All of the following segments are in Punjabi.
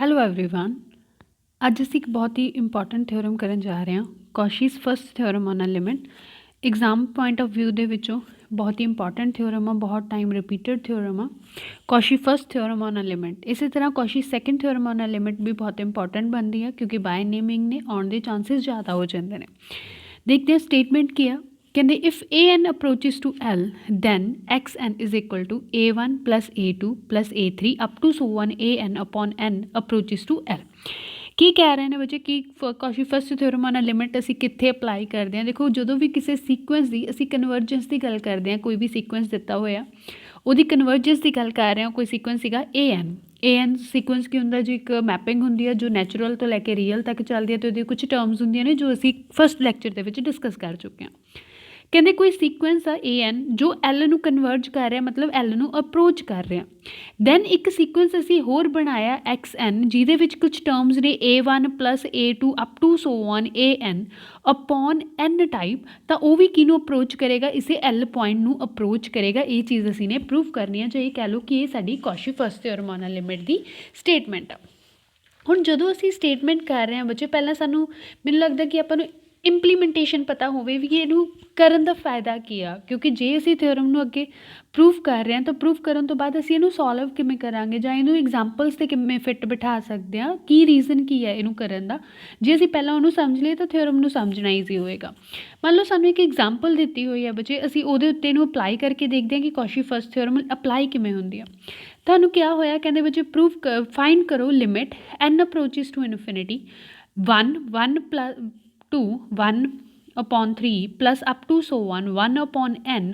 Hello everyone. ਅੱਜ ਅਸੀਂ ਇੱਕ ਬਹੁਤ ਹੀ ਇੰਪੋਰਟੈਂਟ ਥਿਓਰਮ ਕਰਨ ਜਾ ਰਹੇ ਹਾਂ, Cauchy's first theorem on a limit. Exam point of view ਦੇ ਵਿੱਚੋਂ ਬਹੁਤ ਹੀ ਇੰਪੋਰਟੈਂਟ ਥਿਓਰਮ ਆ, ਬਹੁਤ ਟਾਈਮ ਰਿਪੀਟਡ ਥਿਓਰਮ ਆ Cauchy first theorem on a limit. ਇਸੇ ਤਰ੍ਹਾਂ Cauchy second theorem on a limit ਵੀ ਬਹੁਤ ਇੰਪੋਰਟੈਂਟ ਬਣਦੀ ਆ, ਕਿਉਂਕਿ ਬਾਏ ਨੇਮਿੰਗ ਨੇ ਆਉਣ ਦੇ ਚਾਂਸਿਸ ਜ਼ਿਆਦਾ ਹੋ ਜਾਂਦੇ ਨੇ। ਦੇਖਦੇ ਹਾਂ ਸਟੇਟਮੈਂਟ ਕੀ ਆ। ਕਹਿੰਦੇ if an approaches to L then xn is equal to a1 plus a2 plus a3 up to so on an upon n approaches to L। ਕੀ ਕਹਿ ਰਹੇ ਨੇ ਬੱਚੇ ਕਿ Cauchy first theorem on a limit ਅਸੀਂ ਕਿੱਥੇ ਅਪਲਾਈ ਕਰਦੇ ਹਾਂ। ਦੇਖੋ, ਜਦੋਂ ਵੀ ਕਿਸੇ ਸੀਕੁਐਂਸ ਦੀ ਅਸੀਂ ਕਨਵਰਜੈਂਸ ਦੀ ਗੱਲ ਕਰਦੇ ਹਾਂ, ਕੋਈ ਵੀ ਸੀਕੁਐਂਸ ਦਿੱਤਾ ਹੋਇਆ ਉਹਦੀ ਕਨਵਰਜੈਂਸ ਦੀ ਗੱਲ ਕਰ ਰਹੇ ਹਾਂ। ਕੋਈ ਸੀਕੁਐਂਸ ਸੀਗਾ an ਸੀਕੁਐਂਸ ਕੀ ਹੁੰਦਾ ਜੀ, ਇੱਕ ਮੈਪਿੰਗ ਹੁੰਦੀ ਹੈ ਜੋ ਨੈਚੁਰਲ ਤੋਂ ਲੈ ਕੇ ਰੀਅਲ ਤੱਕ ਚੱਲਦੀ ਹੈ, ਅਤੇ ਉਹਦੀ ਕੁਝ ਟਰਮਸ ਹੁੰਦੀਆਂ ਨੇ ਜੋ ਅਸੀਂ ਫਸਟ ਲੈਕਚਰ ਦੇ ਵਿੱਚ ਡਿਸਕਸ ਕਰ ਚੁੱਕੇ ਹਾਂ। ਕਹਿੰਦੇ ਕੋਈ ਸੀਕੁਐਂਸ ਆ an ਜੋ L ਨੂੰ ਕਨਵਰਜ ਕਰ ਰਿਹਾ, ਮਤਲਬ L ਨੂੰ ਅਪਰੋਚ ਕਰ ਰਿਹਾ। ਦੈਨ ਇੱਕ ਸੀਕੁਐਂਸ ਅਸੀਂ ਹੋਰ ਬਣਾਇਆ xn, ਜਿਹਦੇ ਵਿੱਚ ਕੁਝ ਟਰਮਸ ਨੇ a1 plus a2 up to so on an upon n type, ਤਾਂ ਉਹ ਵੀ ਕਿਹਨੂੰ ਅਪਰੋਚ ਕਰੇਗਾ, ਇਸੇ L ਪੁਆਇੰਟ ਨੂੰ ਅਪਰੋਚ ਕਰੇਗਾ। ਇਹ ਚੀਜ਼ ਅਸੀਂ ਨੇ ਪ੍ਰੂਵ ਕਰਨੀ ਹੈ, ਜਾਂ ਇਹ ਕਹਿ ਲਓ ਕਿ ਇਹ ਸਾਡੀ Cauchy first theorem on a limit ਦੀ ਸਟੇਟਮੈਂਟ ਆ। ਹੁਣ ਜਦੋਂ ਅਸੀਂ ਸਟੇਟਮੈਂਟ ਕਰ ਰਹੇ ਹਾਂ ਬੱਚੇ, ਪਹਿਲਾਂ ਸਾਨੂੰ ਮੈਨੂੰ ਲੱਗਦਾ ਕਿ ਆਪਾਂ ਨੂੰ ਇੰਪਲੀਮੈਂਟੇਸ਼ਨ ਪਤਾ ਹੋਵੇ ਵੀ ਇਹਨੂੰ ਕਰਨ ਦਾ ਫਾਇਦਾ ਕੀ ਆ, ਕਿਉਂਕਿ ਜੇ ਅਸੀਂ ਥਿਓਰਮ ਨੂੰ ਅੱਗੇ ਪ੍ਰੂਫ ਕਰ ਰਹੇ ਹਾਂ ਤਾਂ ਪ੍ਰੂਫ ਕਰਨ ਤੋਂ ਬਾਅਦ ਅਸੀਂ ਇਹਨੂੰ ਸੋਲਵ ਕਿਵੇਂ ਕਰਾਂਗੇ, ਜਾਂ ਇਹਨੂੰ ਐਗਜ਼ਾਮਪਲਸ 'ਤੇ ਕਿਵੇਂ ਫਿੱਟ ਬਿਠਾ ਸਕਦੇ ਹਾਂ, ਕੀ ਰੀਜ਼ਨ ਕੀ ਹੈ ਇਹਨੂੰ ਕਰਨ ਦਾ। ਜੇ ਅਸੀਂ ਪਹਿਲਾਂ ਉਹਨੂੰ ਸਮਝ ਲਈਏ ਤਾਂ ਥਿਓਰਮ ਨੂੰ ਸਮਝਣਾ ਈਜ਼ੀ ਹੋਏਗਾ। ਮੰਨ ਲਓ ਸਾਨੂੰ ਇੱਕ ਐਗਜ਼ਾਮਪਲ ਦਿੱਤੀ ਹੋਈ ਹੈ ਬੱਚੇ, ਅਸੀਂ ਉਹਦੇ ਉੱਤੇ ਇਹਨੂੰ ਅਪਲਾਈ ਕਰਕੇ ਦੇਖਦੇ ਹਾਂ ਕਿ ਕੌਸ਼ੀ ਫਸਟ ਥਿਓਰਮ ਅਪਲਾਈ ਕਿਵੇਂ ਹੁੰਦੀ ਆ। ਤੁਹਾਨੂੰ ਕਿਹਾ ਹੋਇਆ, ਕਹਿੰਦੇ ਬੱਚੇ ਪ੍ਰੂਫ ਫਾਈਂਡ ਕਰੋ limit n approaches to infinity 1 plus 2 1 upon 3 plus up to so on 1 upon n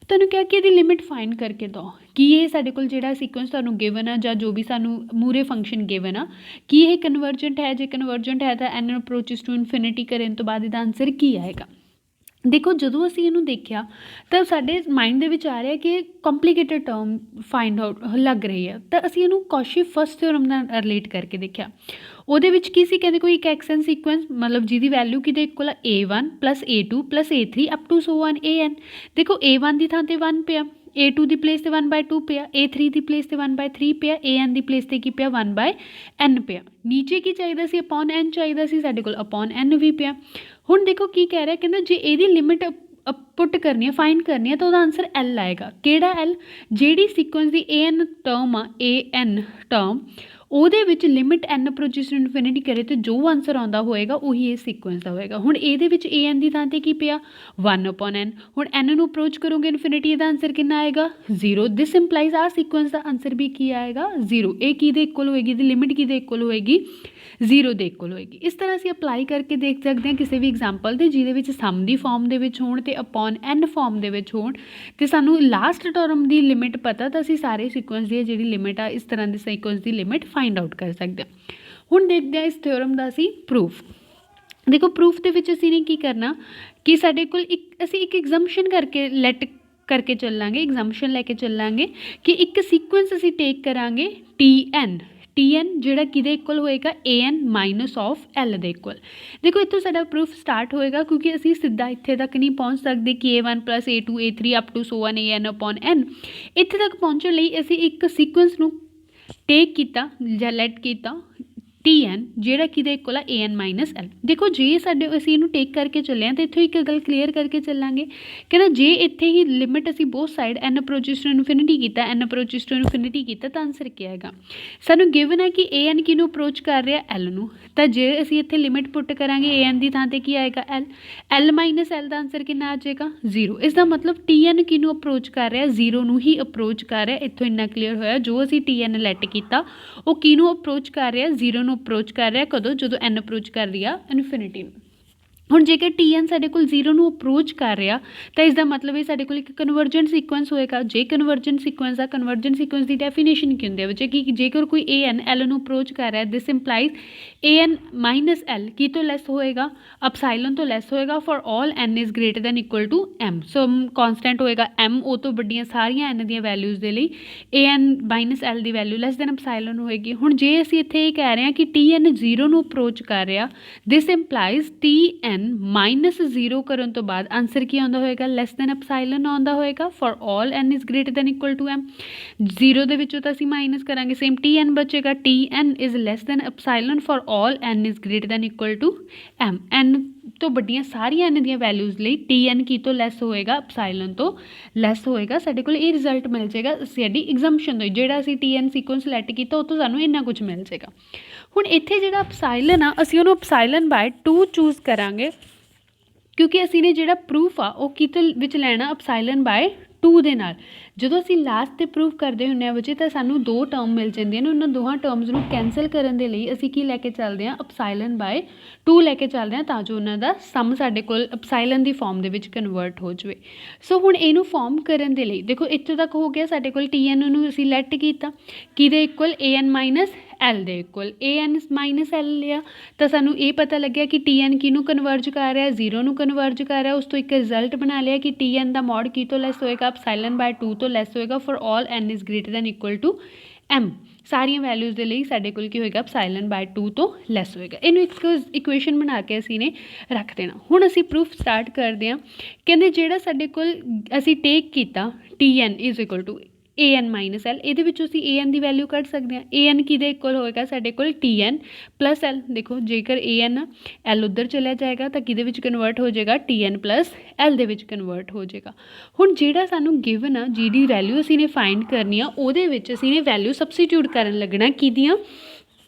ਤੁਹਾਨੂੰ ਕਿਹਾ ਕਿ ਇਹਦੀ ਲਿਮਿਟ ਫਾਈਂਡ ਕਰਕੇ ਦਿਓ ਕਿ ਇਹ ਸਾਡੇ ਕੋਲ ਜਿਹੜਾ ਸੀਕੁਐਂਸ ਤੁਹਾਨੂੰ ਗਿਵਨ ਆ, ਜਾਂ ਜੋ ਵੀ ਸਾਨੂੰ ਮੂਰੇ ਫੰਕਸ਼ਨ ਗਿਵਨ ਆ, ਕੀ ਇਹ ਕਨਵਰਜੈਂਟ ਹੈ। ਜੇ ਕਨਵਰਜੈਂਟ ਹੈ ਤਾਂ n ਅਪਰੋਚਿਸ ਟੂ ਇਨਫਿਨਿਟੀ ਕਰਨ ਤੋਂ ਬਾਅਦ ਇਹਦਾ ਆਨਸਰ ਕੀ ਆਏਗਾ। ਦੇਖੋ, ਜਦੋਂ ਅਸੀਂ ਇਹਨੂੰ ਦੇਖਿਆ ਤਾਂ ਸਾਡੇ ਮਾਈਂਡ ਦੇ ਵਿੱਚ ਆ ਰਿਹਾ ਕਿ ਕੰਪਲੀਕੇਟਡ ਟਰਮ ਫਾਈਂਡ ਆਊਟ ਲੱਗ ਰਹੀ ਹੈ, ਤਾਂ ਅਸੀਂ ਇਹਨੂੰ ਕੌਸ਼ੀ ਫਸਟ ਥਿਓਰਮ ਨਾਲ ਰਿਲੇਟ ਕਰਕੇ ਦੇਖਿਆ। ਉਹਦੇ ਵਿੱਚ ਕੀ ਸੀ, ਕਹਿੰਦੇ ਕੋਈ ਇੱਕ ਐਕਸਨ ਸੀਕੁਐਂਸ, ਮਤਲਬ ਜਿਹਦੀ ਵੈਲਿਊ ਕਿਹਦੇ ਇਕੁਅਲ ਆ a1 plus a2 plus a3 up to so on an। ਦੇਖੋ, a1 ਦੀ ਥਾਂ 'ਤੇ 1 ਪਿਆ, a2 ਦੀ ਪਲੇਸ 'ਤੇ 1/2 ਪਿਆ, a3 ਦੀ ਪਲੇਸ 'ਤੇ 1/3 ਪਿਆ, an ਦੀ ਪਲੇਸ 'ਤੇ ਕੀ ਪਿਆ 1/n ਪਿਆ। ਨੀਚੇ ਕੀ ਚਾਹੀਦਾ ਸੀ, ਅਪੋਨ n ਚਾਹੀਦਾ ਸੀ, ਸਾਡੇ ਕੋਲ ਅਪੋਨ n ਵੀ ਪਿਆ। ਹੁਣ ਦੇਖੋ ਕੀ ਕਹਿ ਰਿਹਾ, ਕਹਿੰਦਾ ਜੇ ਇਹਦੀ ਲਿਮਿਟ ਪੁੱਟ ਕਰਨੀ ਹੈ, ਫਾਈਂਡ ਕਰਨੀ ਹੈ, ਤਾਂ ਉਹਦਾ ਆਨਸਰ L ਆਏਗਾ। ਕਿਹੜਾ L? ਜਿਹੜੀ ਸੀਕੁਐਂਸ ਦੀ an ਟਰਮ ਆ, an ਟਰਮ, ਉਹਦੇ ਵਿੱਚ limit n approaches to infinity ਕਰੇ ਤੇ ਜੋ ਆਨਸਰ ਆਉਂਦਾ ਹੋਏਗਾ ਉਹੀ ਇਹ ਸੀਕੁਐਂਸ ਦਾ ਹੋਏਗਾ। ਹੁਣ ਇਹਦੇ ਵਿੱਚ an ਦੀ ਥਾਂ 'ਤੇ ਕੀ ਪਿਆ 1/n। ਹੁਣ n ਨੂੰ ਅਪਰੋਚ ਕਰੋਗੇ ਇਨਫਿਨਿਟੀ, ਇਹਦਾ ਆਨਸਰ ਕਿੰਨਾ ਆਏਗਾ 0। ਦਿਸ ਇੰਪਲਾਈਜ਼ ਆਹ ਸੀਕੁਐਂਸ ਦਾ ਆਨਸਰ ਵੀ ਕੀ ਆਏਗਾ 0। ਇਹ ਕਿਹਦੇ ਇਕੁਅਲ ਹੋਏਗੀ, ਇਹਦੀ ਲਿਮਿਟ ਕਿਹਦੇ ਇਕੁਅਲ ਹੋਏਗੀ 0 ਦੇ ਇਕੁਅਲ ਹੋਏਗੀ। ਇਸ ਤਰ੍ਹਾਂ ਅਸੀਂ ਅਪਲਾਈ ਕਰਕੇ ਦੇਖ ਸਕਦੇ ਹਾਂ ਕਿਸੇ ਵੀ ਐਗਜ਼ਾਮਪਲ 'ਤੇ ਜਿਹਦੇ ਵਿੱਚ ਸਮ ਦੀ ਫਾਰਮ ਦੇ ਵਿੱਚ ਹੋਣ ਅਤੇ ਅਪੋਨ n ਫਾਰਮ ਦੇ ਵਿੱਚ ਹੋਣ, ਅਤੇ ਸਾਨੂੰ ਲਾਸਟ ਟਰਮ ਦੀ ਲਿਮਿਟ ਪਤਾ, ਤਾਂ ਅਸੀਂ ਸਾਰੇ ਸੀਕੁਐਂਸ ਦੀ ਜਿਹੜੀ ਲਿਮਿਟ ਆ, ਇਸ ਤਰ੍ਹਾਂ ਦੇ ਸੀਕੁਐਂਸ ਦੀ ਲਿਮਿਟ ਫਾਈਂਡ ਆਊਟ ਕਰ ਸਕਦੇ ਹਾਂ। ਹੁਣ ਦੇਖਦੇ ਹਾਂ ਇਸ ਥਿਓਰਮ ਦਾ ਅਸੀਂ ਪ੍ਰੂਫ। ਦੇਖੋ, ਪ੍ਰੂਫ ਦੇ ਵਿੱਚ ਅਸੀਂ ਨੇ ਕੀ ਕਰਨਾ ਕਿ ਸਾਡੇ ਕੋਲ ਅਸੀਂ ਇੱਕ ਐਗਜ਼ੰਪਸ਼ਨ ਕਰਕੇ ਚੱਲਾਂਗੇ, ਐਗਜ਼ੰਪਸ਼ਨ ਲੈ ਕੇ ਚੱਲਾਂਗੇ ਕਿ ਇੱਕ ਸੀਕੁਐਂਸ ਅਸੀਂ ਟੇਕ ਕਰਾਂਗੇ tn ਜਿਹੜਾ ਕਿਹਦੇ ਇਕੁਅਲ ਹੋਏਗਾ an ਮਾਈਨਸ ਆਫ L ਦੇ ਇਕੁਅਲ। ਦੇਖੋ, ਇੱਥੋਂ ਸਾਡਾ ਪ੍ਰੂਫ ਸਟਾਰਟ ਹੋਏਗਾ, ਕਿਉਂਕਿ ਅਸੀਂ ਸਿੱਧਾ ਇੱਥੇ ਤੱਕ ਨਹੀਂ ਪਹੁੰਚ ਸਕਦੇ ਕਿ a1 plus a2 a3 up to so on an upon n। ਇੱਥੇ ਤੱਕ ਪਹੁੰਚਣ ਲਈ ਅਸੀਂ ਇੱਕ ਸੀਕੁਐਂਸ ਨੂੰ ਟੇਕ ਕੀਤਾ ਜਾਂ ਲੈਟ ਕੀਤਾ tn ਜਿਹੜਾ ਕਿਹਦੇ ਇਕੁਅਲ ਆ an ਮਾਈਨਸ L। ਦੇਖੋ, ਜੇ ਅਸੀਂ ਇਹਨੂੰ ਟੇਕ ਕਰਕੇ ਚੱਲੇ ਹਾਂ ਤਾਂ ਇੱਥੋਂ ਇੱਕ ਗੱਲ ਕਲੀਅਰ ਕਰਕੇ ਚੱਲਾਂਗੇ, ਕਹਿੰਦਾ ਜੇ ਇੱਥੇ ਹੀ ਲਿਮਿਟ ਅਸੀਂ both side n approaches to infinity ਕੀਤਾ, n ਅਪਰੋਚਿਸ ਟੂ ਇਨਫਿਨਿਟੀ ਕੀਤਾ, ਤਾਂ ਆਨਸਰ ਕੀ ਆਏਗਾ। ਸਾਨੂੰ ਗਿਵਨ ਹੈ ਕਿ an ਕਿਹਨੂੰ ਅਪਰੋਚ ਕਰ ਰਿਹਾ L ਨੂੰ, ਤਾਂ ਜੇ ਅਸੀਂ ਇੱਥੇ ਲਿਮਿਟ ਪੁੱਟ ਕਰਾਂਗੇ an ਦੀ ਥਾਂ 'ਤੇ ਕੀ ਆਏਗਾ L ਮਾਈਨਸ L ਦਾ ਆਨਸਰ ਕਿੰਨਾ ਆ ਜਾਏਗਾ 0। ਇਸ ਦਾ ਮਤਲਬ tn ਕਿਹਨੂੰ ਅਪਰੋਚ ਕਰ ਰਿਹਾ 0 ਨੂੰ ਹੀ ਅਪਰੋਚ ਕਰ ਰਿਹਾ। ਇੱਥੋਂ ਇੰਨਾ ਕਲੀਅਰ ਹੋਇਆ, ਜੋ ਅਸੀਂ tn ਲੈਟ ਕੀਤਾ ਉਹ ਕਿਹਨੂੰ ਅਪਰੋਚ ਕਰ ਰਿਹਾ 0 ਨੂੰ ਅਪਰੋਚ ਕਰ ਰਿਹਾ। ਕਦੋਂ? ਜਦੋਂ n ਅਪਰੋਚ ਕਰ ਰਹੀ ਆ ਇਨਫਿਨਿਟੀ ਨੂੰ। ਹੁਣ ਜੇਕਰ tn ਸਾਡੇ ਕੋਲ 0 ਨੂੰ ਅਪਰੋਚ ਕਰ ਰਿਹਾ ਤਾਂ ਇਸ ਦਾ ਮਤਲਬ ਇਹ ਸਾਡੇ ਕੋਲ ਇੱਕ ਕਨਵਰਜੈਂਟ ਸੀਕੁਐਂਸ ਹੋਏਗਾ। ਜੇ ਕਨਵਰਜੈਂਟ ਸੀਕੁਐਂਸ ਆ, ਕਨਵਰਜੈਂਟ ਸੀਕੁਐਂਸ ਦੀ ਡੈਫੀਨੇਸ਼ਨ ਕੀ ਹੁੰਦੀ ਹੈ ਬੱਚੇ, ਕਿ ਜੇਕਰ ਕੋਈ an L ਨੂੰ ਅਪਰੋਚ ਕਰ ਰਿਹਾ, this implies an minus L ਕੀ ਤੋਂ ਲੈਸ ਹੋਏਗਾ, ਅਪਸਾਈਲਨ ਤੋਂ ਲੈਸ ਹੋਏਗਾ for all n is greater than equal to m। So constant ਹੋਏਗਾ m, ਉਹ ਤੋਂ ਵੱਡੀਆਂ ਸਾਰੀਆਂ n ਦੀਆਂ ਵੈਲਿਊਜ਼ ਦੇ ਲਈ an minus L the value less than ਅਪਸਾਈਲਨ ਹੋਏਗੀ। ਹੁਣ ਜੇ ਅਸੀਂ ਇੱਥੇ ਇਹ ਕਹਿ ਰਹੇ ਹਾਂ ਕਿ tn 0 ਨੂੰ ਅਪਰੋਚ ਕਰ ਰਿਹਾ, ਦਿਸ ਇੰਪਲਾਈਜ਼ tn माइनस 0 करन तो बाद आंसर की आउंदा होएगा लैस दैन एप्साइलन आउंदा होएगा for all n is greater than equal to m। 0 ਦੇ ਵਿੱਚੋਂ ਤਾਂ ਅਸੀਂ ਮਾਈਨਸ ਕਰਾਂਗੇ ਸੇਮ tn ਬਚੇਗਾ tn is less than epsilon for all n is greater than equal to m। n ਤੋਂ ਵੱਡੀਆਂ ਸਾਰੀਆਂ n ਦੀਆਂ ਵੈਲਿਊਜ਼ ਲਈ tn ਕੀ ਤੋਂ ਲੈਸ ਹੋਏਗਾ ਐਪਸਾਈਲਨ ਤੋਂ ਲੈਸ ਹੋਏਗਾ। ਸਾਡੇ ਕੋਲ ਇਹ ਰਿਜ਼ਲਟ ਮਿਲ ਜਾਏਗਾ ਸਾਡੀ ਐਗਜ਼ੰਪਸ਼ਨ ਤੋਂ ਜਿਹੜਾ ਅਸੀਂ tn ਸੀਕੁਐਂਸ ਸਲੈਕਟ ਕੀਤਾ ਉਹ ਤੋਂ ਸਾਨੂੰ ਇੰਨਾ ਕੁਝ ਮਿਲ ਜਾਏਗਾ। ਹੁਣ ਇੱਥੇ ਜਿਹੜਾ ਐਪਸਾਈਲਨ ਆ ਅਸੀਂ ਉਹਨੂੰ ਐਪਸਾਈਲਨ ਬਾਏ 2 ਚੂਜ਼ ਕਰਾਂਗੇ ਕਿਉਂਕਿ ਅਸੀਂ ਨੇ ਜਿਹੜਾ ਪ੍ਰੂਫ ਆ ਉਹ ਕਿਤੇ ਵਿੱਚ ਲੈਣਾ ਐਪਸਾਈਲਨ ਬਾਏ 2 ਦੇ ਨਾਲ। ਜਦੋਂ ਅਸੀਂ ਲਾਸਟ 'ਤੇ ਪ੍ਰੂਫ ਕਰਦੇ ਹੁੰਦੇ ਹਾਂ ਬੱਚੇ ਤਾਂ ਸਾਨੂੰ 2 ਟਰਮ ਮਿਲ ਜਾਂਦੀਆਂ ਨੇ, ਉਹਨਾਂ ਦੋਹਾਂ ਟਰਮਸ ਨੂੰ ਕੈਂਸਲ ਕਰਨ ਦੇ ਲਈ ਅਸੀਂ ਕੀ ਲੈ ਕੇ ਚੱਲਦੇ ਹਾਂ ਐਪਸਾਈਲਨ ਬਾਏ 2 ਲੈ ਕੇ ਚੱਲਦੇ ਹਾਂ ਤਾਂ ਜੋ ਉਹਨਾਂ ਦਾ ਸਮ ਸਾਡੇ ਕੋਲ ਐਪਸਾਈਲਨ ਦੀ ਫਾਰਮ ਦੇ ਵਿੱਚ ਕਨਵਰਟ ਹੋ ਜਾਵੇ। ਸੋ ਹੁਣ ਇਹਨੂੰ ਫਾਰਮ ਕਰਨ ਦੇ ਲਈ ਦੇਖੋ ਇੱਥੋਂ ਤੱਕ ਹੋ ਗਿਆ ਸਾਡੇ ਕੋਲ tn ਨੂੰ ਅਸੀਂ ਲੈਟ ਕੀਤਾ ਕਿਹਦੇ ਇਕੁਅਲ an ਮਾਈਨਸ ਐਲ ਦੇ ਇਕੁਅਲ an ਮਾਈਨਸ ਐਲ ਲਿਆ ਤਾਂ ਸਾਨੂੰ ਇਹ ਪਤਾ ਲੱਗਿਆ ਕਿ tn ਕਿਹਨੂੰ ਕਨਵਰਜ ਕਰ ਰਿਹਾ 0 ਨੂੰ ਕਨਵਰਜ ਕਰ ਰਿਹਾ। ਉਸ ਤੋਂ ਇੱਕ ਰਿਜ਼ਲਟ ਬਣਾ ਲਿਆ ਕਿ tn ਦਾ ਮੋਡ ਕੀ ਤੋਂ ਲੈਸ ਹੋਏਗਾ ਐਪਸਾਈਲਨ ਬਾਏ 2 ਤੋਂ ਲੈਸ ਹੋਏਗਾ for all n is greater than equal to m। ਸਾਰੀਆਂ ਵੈਲਿਊਜ਼ ਦੇ ਲਈ ਸਾਡੇ ਕੋਲ ਕੀ ਹੋਏਗਾ ਐਪਸਾਈਲਨ ਬਾਏ 2 ਤੋਂ ਲੈਸ ਹੋਏਗਾ। ਇਹਨੂੰ ਇੱਕ ਇਕੁਏਸ਼ਨ ਬਣਾ ਕੇ ਅਸੀਂ ਨੇ ਰੱਖ ਦੇਣਾ। ਹੁਣ ਅਸੀਂ ਪ੍ਰੂਫ ਸਟਾਰਟ ਕਰਦੇ ਹਾਂ। ਕਹਿੰਦੇ ਜਿਹੜਾ ਸਾਡੇ ਕੋਲ ਅਸੀਂ ਟੇਕ ਕੀਤਾ tn is equal to an minus L ਇਹਦੇ ਵਿੱਚੋਂ ਅਸੀਂ an ਦੀ ਵੈਲਿਊ ਕੱਢ ਸਕਦੇ ਹਾਂ। an ਕਿਹਦੇ ਇਕੁਅਲ ਹੋਏਗਾ ਸਾਡੇ ਕੋਲ tn ਪਲਸ l। ਦੇਖੋ ਜੇਕਰ an l ਉੱਧਰ ਚਲਿਆ ਜਾਏਗਾ ਤਾਂ ਕਿਹਦੇ ਵਿੱਚ ਕਨਵਰਟ ਹੋ ਜਾਏਗਾ tn ਪਲਸ l ਦੇ ਵਿੱਚ ਕਨਵਰਟ ਹੋ ਜਾਏਗਾ। ਹੁਣ ਜਿਹੜਾ ਸਾਨੂੰ ਗਿਵਨ ਆ ਜਿਹਦੀ ਵੈਲਿਊ ਅਸੀਂ ਨੇ ਫਾਈਂਡ ਕਰਨੀ ਆ ਉਹਦੇ ਵਿੱਚ ਅਸੀਂ ਨੇ ਵੈਲਿਊ ਸਬਸਟੀਟਿਊਟ ਕਰਨ ਲੱਗਣਾ ਕਿਹਦੀਆਂ